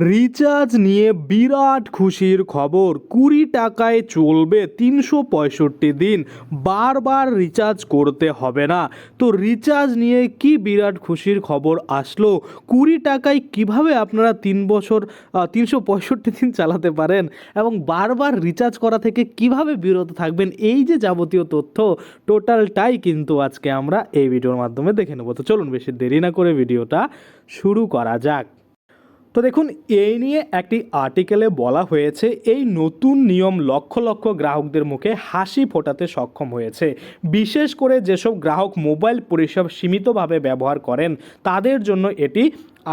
Recharge নিয়ে বিরাট খুশির খবর। 20 টাকায় চলবে 365 দিন, বারবার রিচার্জ করতে হবে না। তো রিচার্জ নিয়ে কি বিরাট খুশির খবর আসলো? 20 টাকায় কিভাবে আপনারা 3 বছর 365 দিন চালাতে পারেন এবং বারবার রিচার্জ করা থেকে কিভাবে বিরত থাকবেন, এই যে যাবতীয় তথ্য টোটালটাই কিন্তু আজকে আমরা এই ভিডিওর মাধ্যমে দেখে নেব। তো চলুন বেশি দেরি না করে ভিডিওটা শুরু করা যাক। তো দেখুন, এই নিয়ে একটি আর্টিকেলে বলা হয়েছে এই নতুন নিয়ম লক্ষ লক্ষ গ্রাহকদের মুখে হাসি ফোটাতে সক্ষম হয়েছে। বিশেষ করে যেসব গ্রাহক মোবাইল পরিষেবা সীমিতভাবে ব্যবহার করেন তাদের জন্য এটি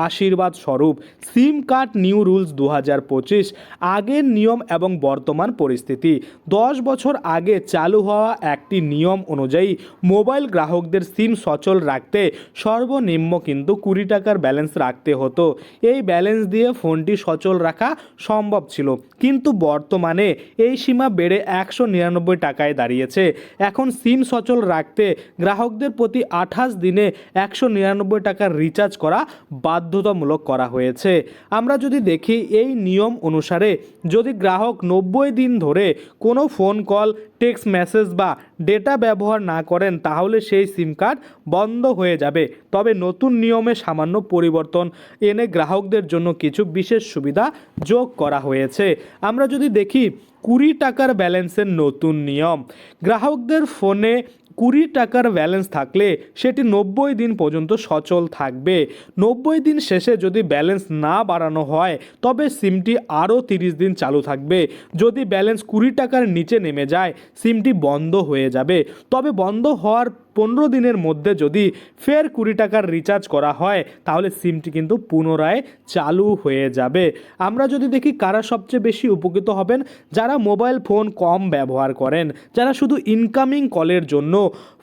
আশীর্বাদ স্বরূপ। সিম কার্ড নিউ রুলস 2025, আগের নিয়ম এবং বর্তমান পরিস্থিতি। 10 বছর আগে চালু হওয়া একটি নিয়ম অনুযায়ী মোবাইল গ্রাহকদের সিম সচল রাখতে সর্বনিম্ন কিন্তু 20 টাকার ব্যালেন্স রাখতে হতো। এই ব্যালেন্স দিয়ে ফোনটি সচল রাখা সম্ভব ছিল, কিন্তু বর্তমানে এই সীমা বেড়ে 199 টাকায় দাঁড়িয়েছে। এখন সিম সচল রাখতে গ্রাহকদের প্রতি 28 দিনে 199 টাকার রিচার্জ করা বাধ্যতামূলক করা হয়েছে। আমরা যদি দেখি এই নিয়ম অনুসারে যদি গ্রাহক 90 দিন ধরে কোনো ফোন কল, টেক্সট মেসেজ বা ডেটা ব্যবহার না করেন তাহলে সেই সিম কার্ড বন্ধ হয়ে যাবে। তবে নতুন নিয়মে সামান্য পরিবর্তন এনে গ্রাহকদের জন্য কিছু বিশেষ সুবিধা যোগ করা হয়েছে। আমরা যদি দেখি 20 টাকার ব্যালেন্সের নতুন নিয়ম, গ্রাহকদের ফোনে 20 টাকার ব্যালেন্স থাকলে সেটি 90 দিন পর্যন্ত সচল থাকবে। 90 দিন শেষে যদি ব্যালেন্স না বাড়ানো হয় তবে সিমটি আরও 30 দিন চালু থাকবে। যদি ব্যালেন্স 20 টাকার নিচে নেমে যায় সিমটি বন্ধ হয়ে যাবে। তবে বন্ধ হওয়ার 15 দিনের মধ্যে যদি ফের 20 টাকার রিচার্জ করা হয় তাহলে সিমটি কিন্তু পুনরায় চালু হয়ে যাবে। আমরা যদি দেখি কারা সবচেয়ে বেশি উপকৃত হবেন, যারা মোবাইল ফোন কম ব্যবহার করেন, যারা শুধু ইনকামিং কলের জন্য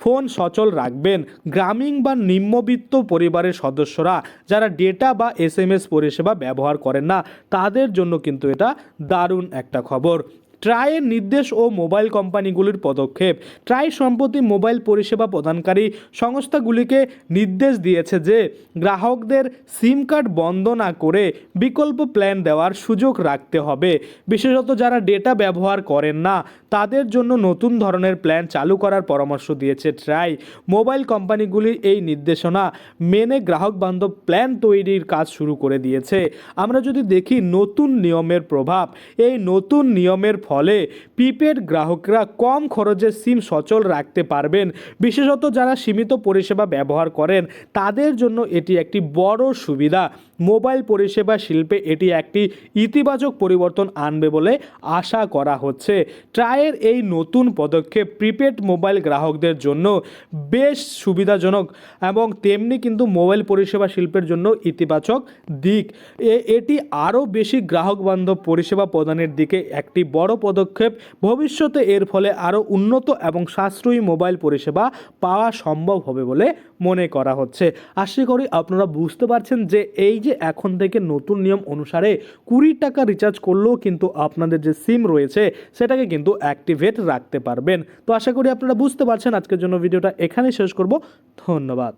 ফোন সচল রাখবেন, গ্রামীণ বা নিম্নবিত্ত পরিবারের সদস্যরা যারা ডেটা বা SMS পরিষেবা ব্যবহার করেন না তাদের জন্য কিন্তু এটা দারুণ একটা খবর। ট্রাইয়ের নির্দেশ ও মোবাইল কোম্পানিগুলির পদক্ষেপ। ট্রাই সম্প্রতি মোবাইল পরিষেবা প্রদানকারী সংস্থাগুলিকে নির্দেশ দিয়েছে যে গ্রাহকদের সিম কার্ড বন্ধ না করে বিকল্প প্ল্যান দেওয়ার সুযোগ রাখতে হবে। বিশেষত যারা ডেটা ব্যবহার করেন না তাদের জন্য নতুন ধরনের প্ল্যান চালু করার পরামর্শ দিয়েছে ট্রাই। মোবাইল কোম্পানিগুলি এই নির্দেশনা মেনে গ্রাহক বান্ধব প্ল্যান তৈরির কাজ শুরু করে দিয়েছে। আমরা যদি দেখি নতুন নিয়মের প্রভাব, এই নতুন নিয়মের ফলে প্রিপেড গ্রাহকরা কম খরচে সিম সচল রাখতে পারবেন। বিশেষত যারা সীমিত পরিষেবা ব্যবহার করেন তাদের জন্য এটি একটি বড় সুবিধা। মোবাইল পরিষেবা শিল্পে এটি একটি ইতিবাচক পরিবর্তন আনবে বলে আশা করা হচ্ছে। ট্রাইয়ের এই নতুন পদক্ষেপ প্রিপেড মোবাইল গ্রাহকদের জন্য বেশ সুবিধাজনক এবং তেমনি কিন্তু মোবাইল পরিষেবা শিল্পের জন্য ইতিবাচক দিক। এটি আরও বেশি গ্রাহক বান্ধব পরিষেবা প্রদানের দিকে একটি বড় পদক্ষেপ। ভবিষ্যতে এর ফলে আরও উন্নত এবং সাশ্রয়ী মোবাইল পরিষেবা পাওয়া সম্ভব হবে বলে মনে করা হচ্ছে। আশা করি আপনারা বুঝতে পারছেন যে এই যে এখন থেকে নতুন নিয়ম অনুসারে 20 টাকা রিচার্জ করলেও কিন্তু আপনাদের যে সিম রয়েছে সেটাকে কিন্তু অ্যাক্টিভেট রাখতে পারবেন। তো আশা করি আপনারা বুঝতে পারছেন। আজকের জন্য ভিডিওটা এখানেই শেষ করব। ধন্যবাদ।